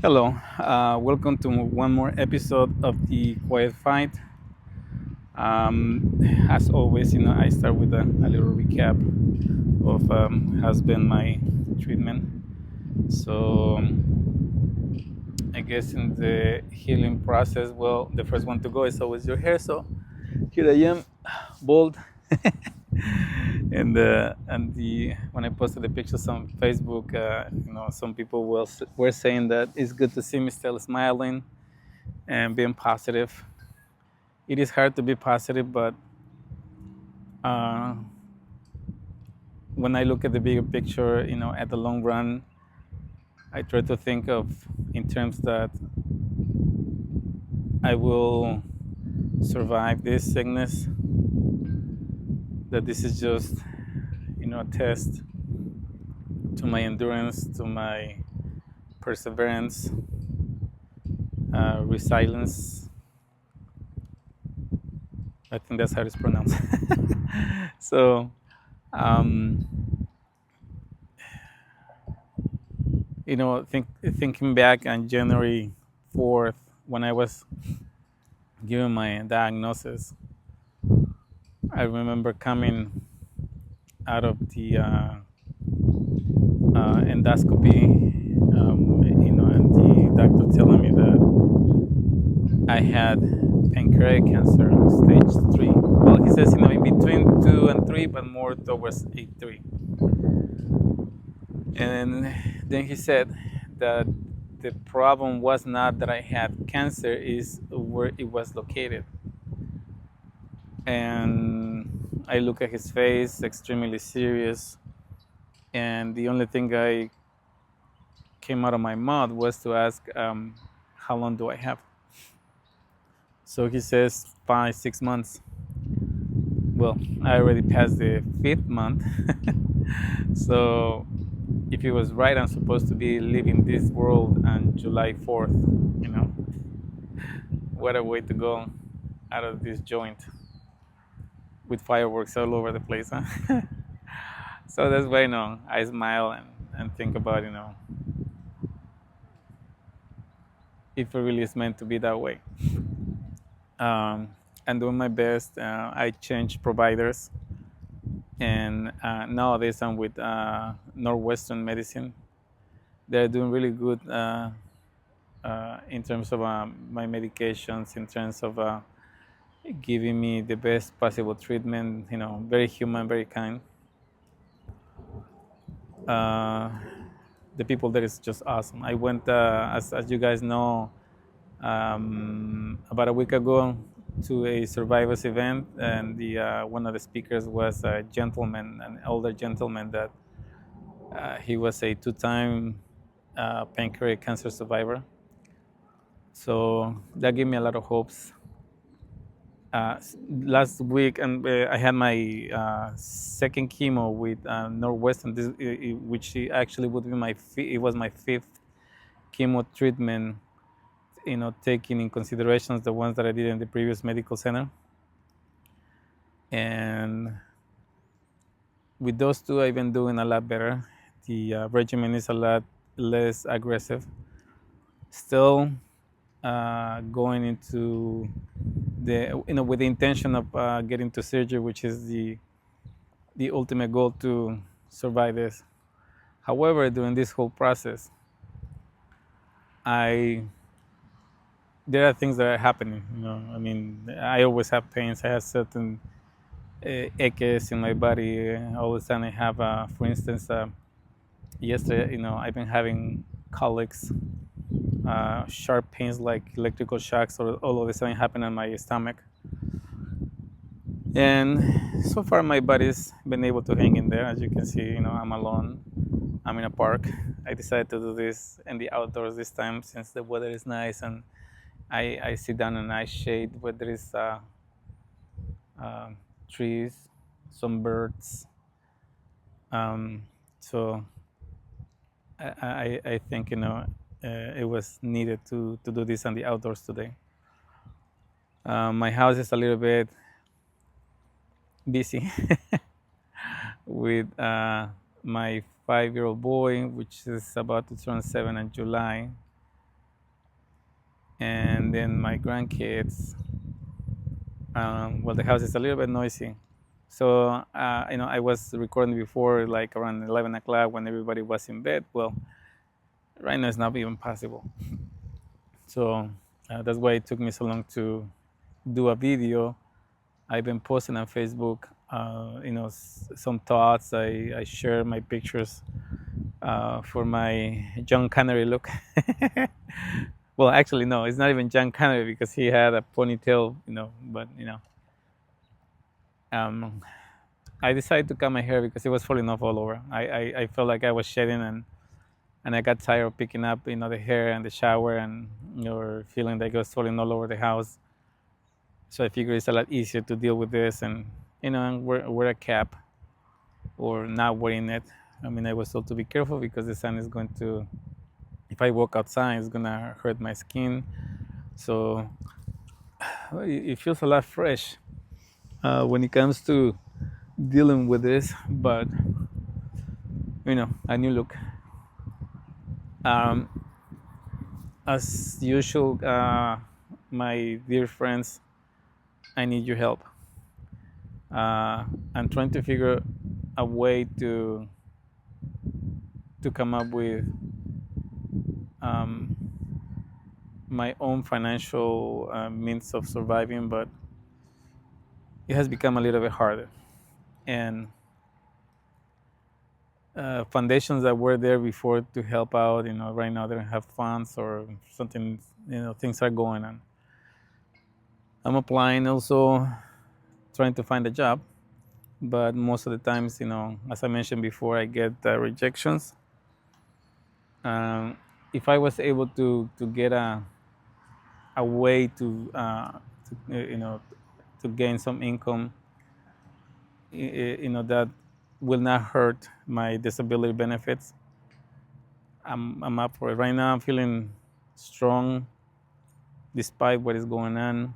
Hello, welcome to one more episode of the Quiet Fight. As always, I start with a little recap of has been my treatment. So, I guess in the healing process, well, the first one to go is always your hair. So here I am, bald, and the when I posted the pictures on Facebook, some people were saying that it's good to see me still smiling and being positive. It is hard to be positive, but uh, when I look at the bigger picture, at the long run, I try to think of in terms that I will survive this sickness, that this is just, a test to my endurance, to my perseverance, resilience. I think that's how it's pronounced. So, um, thinking back on January 4th, when I was given my diagnosis, I remember coming out of the endoscopy, and the doctor telling me that I had pancreatic cancer, stage 3. Well, he says, in between 2 and 3, but more towards 8-3. And then he said that the problem was not that I had cancer, is where it was located. And I look at his face, extremely serious, and the only thing I came out of my mouth was to ask, how long do I have? So he says 5, 6 months. Well, I already passed the 5th month. So if he was right, I'm supposed to be leaving this world on July 4th. What a way to go out of this joint with fireworks all over the place, huh? So that's why, I smile and think about, if it really is meant to be that way. I'm doing my best. I changed providers, and nowadays I'm with Northwestern medicine. They're doing really good in terms of my medications, in terms of giving me the best possible treatment. Very human, very kind. Uh, the people there is just awesome. I went, as you guys know, about a week ago to a survivors event, and the one of the speakers was a gentleman, an older gentleman that he was a 2-time pancreatic cancer survivor. So that gave me a lot of hopes. Last week, and I had my second chemo with Northwestern, which actually would be it was my 5th chemo treatment. Taking in considerations the ones that I did in the previous medical center, and with those two, I've been doing a lot better. The regimen is a lot less aggressive. Still going into with the intention of getting to surgery, which is the ultimate goal to survive this. However, during this whole process, there are things that are happening. I mean, I always have pains. I have certain aches in my body. All of a sudden, I have, for instance, yesterday, I've been having colics, sharp pains like electrical shocks, or all of a sudden happen on my stomach. And so far, my body's been able to hang in there. As you can see, I'm alone. I'm in a park. I decided to do this in the outdoors this time since the weather is nice, and I sit down in a nice shade where there is trees, some birds. So I think it was needed to do this on the outdoors today. My house is a little bit busy with my 5-year-old boy, which is about to turn 7 in July. and then my grandkids. Well, the house is a little bit noisy, so I was recording before, like around 11 o'clock when everybody was in bed. Well, right now it's not even possible. So that's why it took me so long to do a video. I've been posting on Facebook, some thoughts. I share my pictures for my John Canary look. Well, actually, no, it's not even John Canary because he had a ponytail, but um, I decided to cut my hair because it was falling off all over. I felt like I was shedding, and I got tired of picking up, the hair and the shower, and feeling like it was falling all over the house. So I figured it's a lot easier to deal with this, and wear a cap or not wearing it. I mean, I was told to be careful because the sun is going to, if I walk outside, it's gonna hurt my skin. So it feels a lot fresh when it comes to dealing with this, but a new look. Um, as usual, my dear friends, I need your help. I'm trying to figure a way to come up with um, my own financial means of surviving, but it has become a little bit harder. And foundations that were there before to help out, right now they don't have funds or something, things are going on. I'm applying also, trying to find a job, but most of the times, as I mentioned before, I get rejections. Um, if I was able to get a way to gain some income, that will not hurt my disability benefits, I'm up for it. Right now, I'm feeling strong despite what is going on.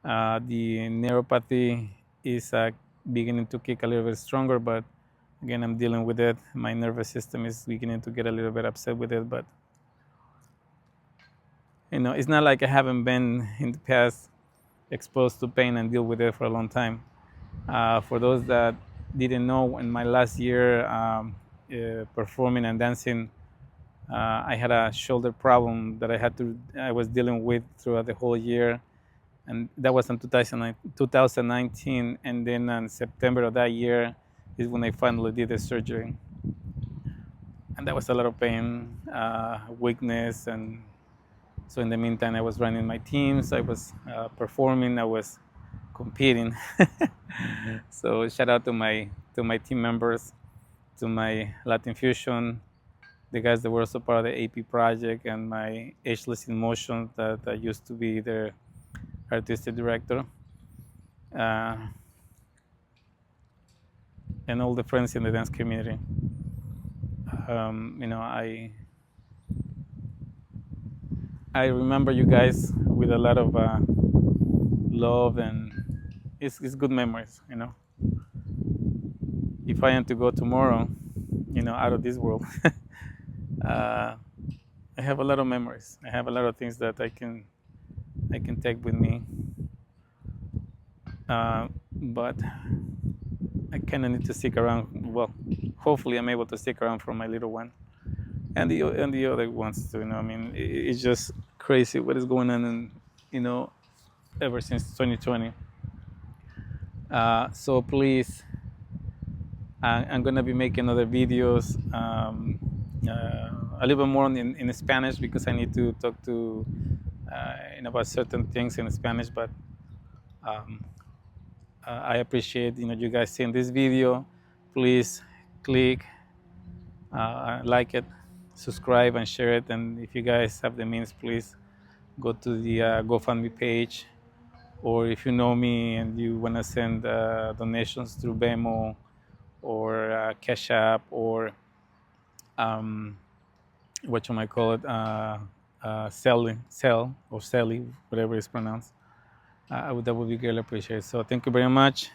The neuropathy is beginning to kick a little bit stronger, but again, I'm dealing with it. My nervous system is beginning to get a little bit upset with it, but it's not like I haven't been in the past exposed to pain and deal with it for a long time. For those that didn't know, in my last year performing and dancing, I had a shoulder problem that I was dealing with throughout the whole year, and that was in 2019. And then in September of that year is when I finally did the surgery, and that was a lot of pain, weakness, and so in the meantime, I was running my teams, I was performing, I was competing. So shout out to my team members, to my Latin Fusion, the guys that were also part of the AP project, and my Ageless in Motion that I used to be their artistic director, uh, and all the friends in the dance community. I remember you guys with a lot of love, and it's good memories. If I am to go tomorrow, out of this world, I have a lot of memories. I have a lot of things that I can take with me. But I kind of need to stick around. Well, hopefully I'm able to stick around for my little one and the other ones too. I mean, it's just crazy what is going on, and ever since 2020. So please, I'm gonna be making other videos, a little bit more in Spanish because I need to talk to about certain things in Spanish. But um, I appreciate you guys seeing this video. Please click, like it, subscribe, and share it. And if you guys have the means, please go to the GoFundMe page. Or if you know me and you want to send donations through Venmo or Cash App or what you might call it, Sell or Selly, whatever it's pronounced, that would be greatly appreciated. So thank you very much.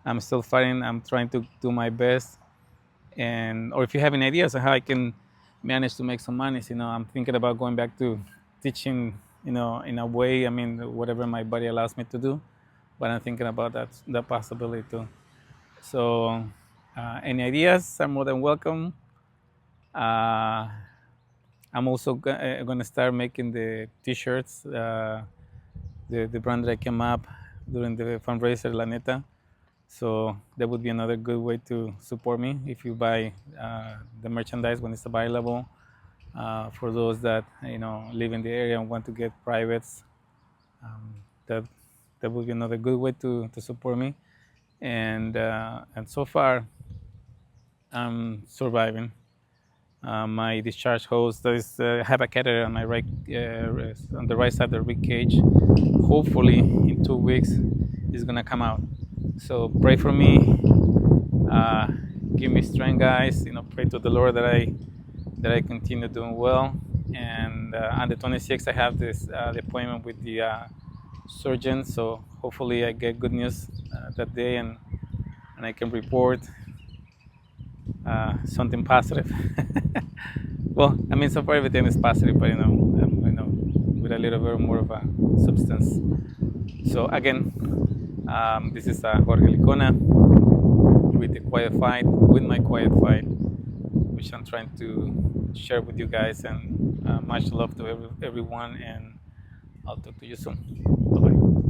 I'm still fighting. I'm trying to do my best. Or if you have any ideas on how I can manage to make some money, I'm thinking about going back to teaching in a way. I mean, whatever my body allows me to do, but I'm thinking about that possibility too. So, any ideas are more than welcome. Uh, I'm also going to start making the T-shirts, the brand that I came up during the fundraiser, La Neta. So that would be another good way to support me if you buy the merchandise when it's available. For those that live in the area and want to get privates, um, that that would be another good way to support me. And so far, I'm surviving. My discharge hose, I have a catheter on my right, on the right side of the rib cage. Hopefully, in 2 weeks, it's gonna come out. So pray for me. Uh, Give me strength, guys. Pray to the Lord that I continue doing well. And on the 26th, I have the appointment with the surgeon. So hopefully, I get good news that day, and I can report something positive. Well, I mean, so far everything is positive, but with a little bit more of a substance. So again, this is Jorge Licona with the Quiet Fight, with my Quiet Fight, which I'm trying to share with you guys. And much love to everyone, and I'll talk to you soon. Bye bye.